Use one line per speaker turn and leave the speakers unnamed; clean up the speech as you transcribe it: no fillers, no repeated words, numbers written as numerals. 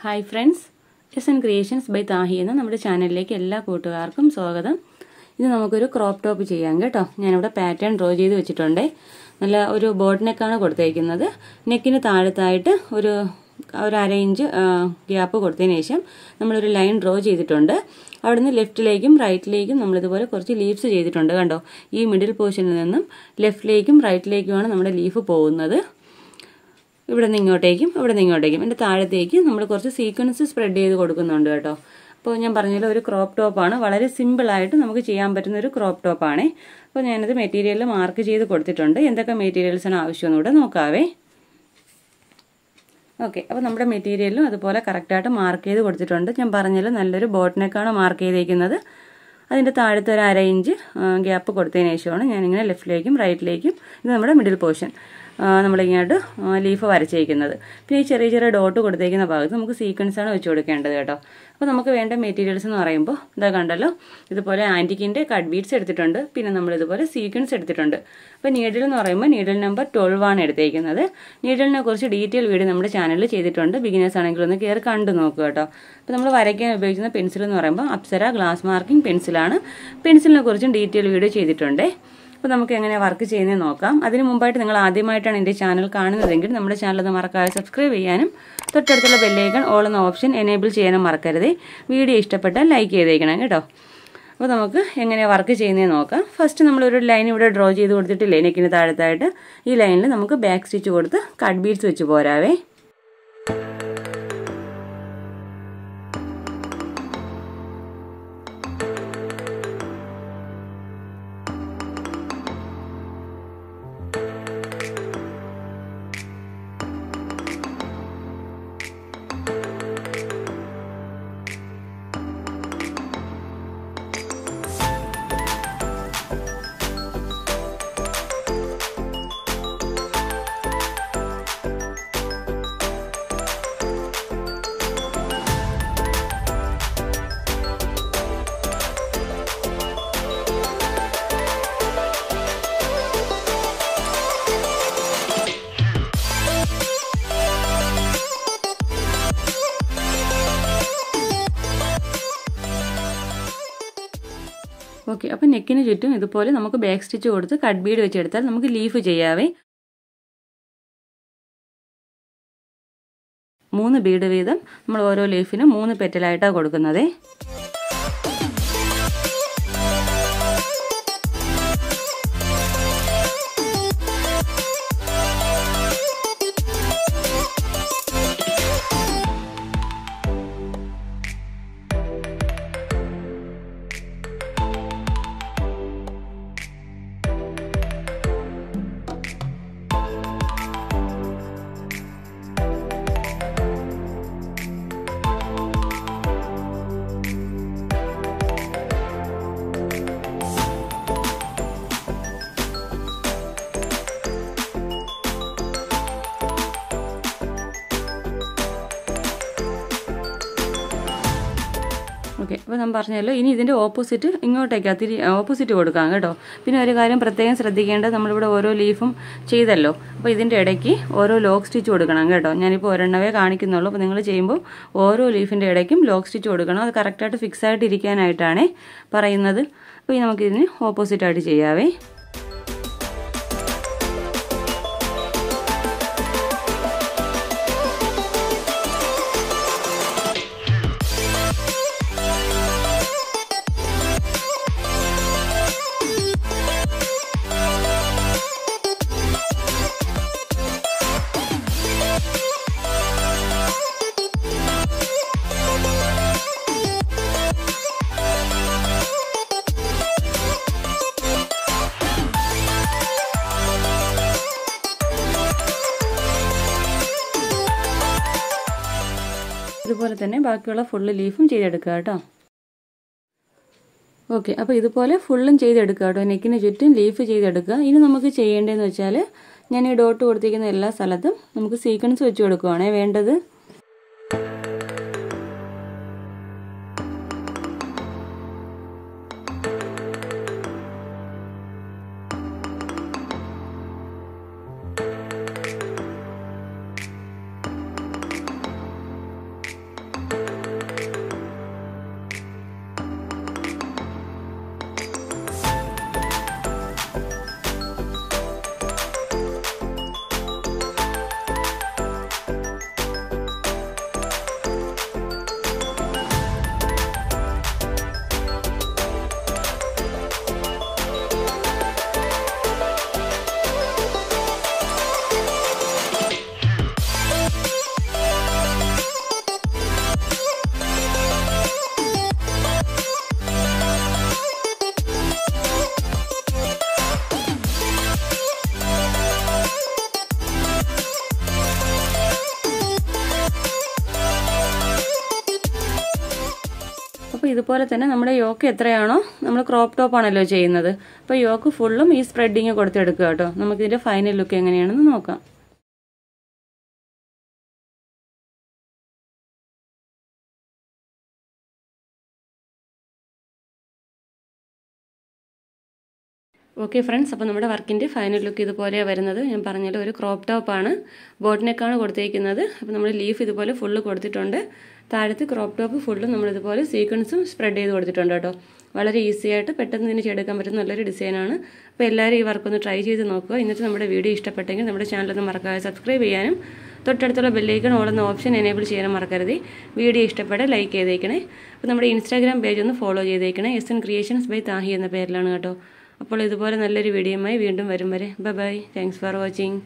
Hi friends, SN Creations by Tahi എന്ന നമ്മുടെ ചാനലിലേക്ക് എല്ലാ കൂട്ടുകാർക്കും സ്വാഗതം. ഇത് നമുക്കൊരു ക്രോപ്പ് ടോപ്പ് ചെയ്യാം കേട്ടോ. ഞാൻ ഇവിടെ പാറ്റേൺ ഡ്രോ ചെയ്ത് വെച്ചിട്ടുണ്ട്. നല്ല ഒരു ബോട്ട് നെക്കാണ് കൊടുത്തേക്കുന്നത്. നെക്കിന് താഴത്തായിട്ട് ഒരു 1/2 ഇഞ്ച് ഗ്യാപ്പ് കൊടുത്തതിന് ശേഷം നമ്മളൊരു ലൈൻ ഡ്രോ ചെയ്തിട്ടുണ്ട്. അവിടുന്ന് ലെഫ്റ്റിലേക്കും റൈറ്റിലേക്കും നമ്മൾ ഇതുപോലെ കുറച്ച് ലീവ്സ് ചെയ്തിട്ടുണ്ട് കണ്ടോ. ഈ മിഡിൽ പോർഷനിൽ നിന്നും ലെഫ്റ്റിലേക്കും റൈറ്റിലേക്കുമാണ് നമ്മുടെ ലീഫ് പോകുന്നത്. ഇവിടെ നിന്ന് ഇങ്ങോട്ടേക്കും എൻ്റെ താഴത്തേക്ക് നമ്മൾ കുറച്ച് സീക്വൻസ് സ്പ്രെഡ് ചെയ്ത് കൊടുക്കുന്നുണ്ട് കേട്ടോ. അപ്പോൾ ഞാൻ പറഞ്ഞല്ലോ ഒരു ക്രോപ്പ് ടോപ്പാണ്, വളരെ സിമ്പിളായിട്ട് നമുക്ക് ചെയ്യാൻ പറ്റുന്ന ഒരു ക്രോപ്പ് ടോപ്പാണ്. അപ്പോൾ ഞാനത് മെറ്റീരിയൽ മാർക്ക് ചെയ്ത് കൊടുത്തിട്ടുണ്ട്. എന്തൊക്കെ മെറ്റീരിയൽസാണ് ആവശ്യമെന്ന് കൂടെ നോക്കാവേ. ഓക്കെ, അപ്പോൾ നമ്മുടെ മെറ്റീരിയലും അതുപോലെ കറക്റ്റായിട്ട് മാർക്ക് ചെയ്ത് കൊടുത്തിട്ടുണ്ട്. ഞാൻ പറഞ്ഞല്ലോ നല്ലൊരു ബോട്ട് നെക്കാണ് മാർക്ക് ചെയ്തേക്കുന്നത്. അതിൻ്റെ താഴത്തെ ഒരു 1/2 ഇഞ്ച് ഗ്യാപ്പ് കൊടുത്തതിന് ശേഷമാണ് ഞാനിങ്ങനെ ലെഫ്റ്റിലേക്കും റൈറ്റിലേക്കും, ഇത് നമ്മുടെ മിഡിൽ പോർഷൻ, നമ്മളിങ്ങോട്ട് ലീഫ് വരച്ചേക്കുന്നത്. പിന്നെ ഈ ചെറിയ ചെറിയ ഡോട്ട് കൊടുത്തേക്കുന്ന ഭാഗത്ത് നമുക്ക് സീക്വൻസാണ് വെച്ച് കൊടുക്കേണ്ടത് കേട്ടോ. അപ്പോൾ നമുക്ക് വേണ്ട മെറ്റീരിയൽസ് എന്ന് പറയുമ്പോൾ ഇതാ കണ്ടല്ലോ, ഇതുപോലെ ആൻറ്റിക്കിൻ്റെ കട്ട് ബീഡ്സ് എടുത്തിട്ടുണ്ട്. പിന്നെ നമ്മളിതുപോലെ സീക്വൻസ് എടുത്തിട്ടുണ്ട്. അപ്പോൾ നീഡിൽ എന്ന് പറയുമ്പോൾ നീഡിൽ നമ്പർ 12 ആണ് എടുത്തേക്കുന്നത്. നീഡിലിനെ കുറിച്ച് ഡീറ്റെയിൽ വീഡിയോ നമ്മുടെ ചാനലിൽ ചെയ്തിട്ടുണ്ട്. ബിഗിനേഴ്സ് ആണെങ്കിൽ ഒന്ന് കയറി കണ്ടു നോക്കുക കേട്ടോ. അപ്പോൾ നമ്മൾ വരയ്ക്കാൻ ഉപയോഗിക്കുന്ന പെൻസിൽ എന്ന് പറയുമ്പോൾ അപ്സര ഗ്ലാസ് മാർക്കിംഗ് പെൻസിലാണ്. പെൻസിലിനെ കുറിച്ചും ഡീറ്റെയിൽ വീഡിയോ ചെയ്തിട്ടുണ്ട്. അപ്പോൾ നമുക്ക് എങ്ങനെ വർക്ക് ചെയ്യുന്നത് നോക്കാം. അതിന് മുമ്പായിട്ട് നിങ്ങൾ ആദ്യമായിട്ടാണ് എൻ്റെ ചാനൽ കാണുന്നതെങ്കിൽ നമ്മുടെ ചാനൽ ഒന്ന് മറക്കാതെ സബ്സ്ക്രൈബ് ചെയ്യാനും തൊട്ടടുത്തുള്ള ബെല്ലൈക്കൺ ഓൾ എന്ന ഓപ്ഷൻ എനേബിൾ ചെയ്യാനും മറക്കരുത്. വീഡിയോ ഇഷ്ടപ്പെട്ടാൽ ലൈക്ക് ചെയ്തേക്കണം കേട്ടോ. അപ്പോൾ നമുക്ക് എങ്ങനെ വർക്ക് ചെയ്യുന്നത് നോക്കാം. ഫസ്റ്റ് നമ്മളൊരു ലൈൻ ഇവിടെ ഡ്രോ ചെയ്ത് കൊടുത്തിട്ടില്ലേ നെക്കിന് താഴത്തായിട്ട്, ഈ ലൈനിൽ നമുക്ക് ബാക്ക് സ്റ്റിച്ച് കൊടുത്ത് കട്ട് ബീഡ്സ് വെച്ച് പോരാവേ. ഓക്കെ, അപ്പം നെക്കിന് ചുറ്റും ഇതുപോലെ നമുക്ക് ബാക്ക് സ്റ്റിച്ച് കൊടുത്ത് കട്ട് ബീഡ് വെച്ചെടുത്താൽ നമുക്ക് ലീഫ് ചെയ്യാവേ. 3 ബീഡ് വീതം നമ്മൾ ഓരോ ലീഫിനും 3 പെറ്റലായിട്ടാണ് കൊടുക്കുന്നത്. ഓക്കെ, അപ്പോൾ ഞാൻ പറഞ്ഞല്ലോ ഇനി ഇതിൻ്റെ ഓപ്പോസിറ്റ് ഇങ്ങോട്ടേക്ക് ഓപ്പോസിറ്റ് കൊടുക്കാം കേട്ടോ. പിന്നെ ഒരു കാര്യം പ്രത്യേകം ശ്രദ്ധിക്കേണ്ടത്, നമ്മളിവിടെ ഓരോ ലീഫും ചെയ്തല്ലോ, അപ്പോൾ ഇതിൻ്റെ ഇടയ്ക്ക് ഓരോ ലോക്ക് സ്റ്റിച്ച് കൊടുക്കണം കേട്ടോ. ഞാനിപ്പോൾ ഒരെണ്ണവേ കാണിക്കുന്നുള്ളൂ. അപ്പോൾ നിങ്ങൾ ചെയ്യുമ്പോൾ ഓരോ ലീഫിൻ്റെ ഇടയ്ക്കും ലോക്ക് സ്റ്റിച്ച് കൊടുക്കണം. അത് കറക്റ്റായിട്ട് ഫിക്സ് ആയിട്ട് ഇരിക്കാനായിട്ടാണ് പറയുന്നത്. അപ്പോൾ ഇനി നമുക്കിതിന് ഓപ്പോസിറ്റായിട്ട് ചെയ്യാവേ. ഇതുപോലെ തന്നെ ബാക്കിയുള്ള ഫുള്ള് ലീഫും ചെയ്തെടുക്കുക കേട്ടോ. ഓക്കെ, അപ്പോൾ ഇതുപോലെ ഫുള്ളും ചെയ്തെടുക്കുക കേട്ടോ. നെക്കിന് ചുറ്റും ലീഫ് ചെയ്തെടുക്കുക. ഇനി നമുക്ക് ചെയ്യേണ്ടതെന്ന് വെച്ചാൽ, ഞാൻ ഈ ഡോട്ട് കൊടുത്തിരിക്കുന്ന എല്ലാ സ്ഥലത്തും നമുക്ക് സീക്വൻസ് വെച്ച് കൊടുക്കുകയാണേ വേണ്ടത്. ഇതുപോലെ തന്നെ നമ്മുടെ യോക്ക് എത്രയാണോ നമ്മൾ ക്രോപ്പ് ടോപ്പ് ആണല്ലോ ചെയ്യുന്നത്, അപ്പോൾ യോക്ക് ഫുള്ളും ഈ സ്പ്രെഡിങ് കൊടുത്തെടുക്കുക കേട്ടോ. നമുക്കിതിൻ്റെ ഫൈനൽ ലുക്ക് എങ്ങനെയാണെന്ന് നോക്കാം. ഓക്കെ ഫ്രണ്ട്സ്, അപ്പോൾ നമ്മുടെ വർക്കിൻ്റെ ഫൈനൽ ലുക്ക് ഇതുപോലെയാണ് വരുന്നത്. ഞാൻ പറഞ്ഞല്ലോ ഒരു ക്രോപ്പ് ടോപ്പാണ്, ബോട്ട് നെക്കാണ് കൊടുത്തേക്കുന്നത്. അപ്പോൾ നമ്മൾ ലീഫ് ഇതുപോലെ ഫുള്ള് കൊടുത്തിട്ടുണ്ട്. താഴത്ത് ക്രോപ്പ് ടോപ്പ് ഫുള്ളും നമ്മളിതുപോലെ സീക്വൻസും സ്പ്രെഡ് ചെയ്ത് കൊടുത്തിട്ടുണ്ട് കേട്ടോ. വളരെ ഈസി ആയിട്ട് പെട്ടെന്ന് ഇതിന് ചെയ്തെടുക്കാൻ പറ്റുന്ന നല്ലൊരു ഡിസൈനാണ്. അപ്പോൾ എല്ലാവരും ഈ വർക്കൊന്ന് ട്രൈ ചെയ്ത് നോക്കുക. ഇന്നത്തെ നമ്മുടെ വീഡിയോ ഇഷ്ടപ്പെട്ടെങ്കിൽ നമ്മുടെ ചാനലൊന്ന് മറക്കാതെ സബ്സ്ക്രൈബ് ചെയ്യാനും തൊട്ടടുത്തുള്ള ബെല്ലൈക്കൺ ഓൾ എന്ന ഓപ്ഷൻ എനേബിൾ ചെയ്യാനും മറക്കരുത്. വീഡിയോ ഇഷ്ടപ്പെട്ട് ലൈക്ക് ചെയ്തേക്കണേ. അപ്പോൾ നമ്മുടെ ഇൻസ്റ്റാഗ്രാം പേജ് ഒന്ന് ഫോളോ ചെയ്തേക്കണേ. SN ക്രിയേഷൻസ് ബൈ താഹി എന്ന പേരിലാണ് കേട്ടോ. അപ്പോൾ ഇതുപോലെ നല്ലൊരു വീഡിയോയുമായി വീണ്ടും വരും വരെ ബൈ. Thanks for watching.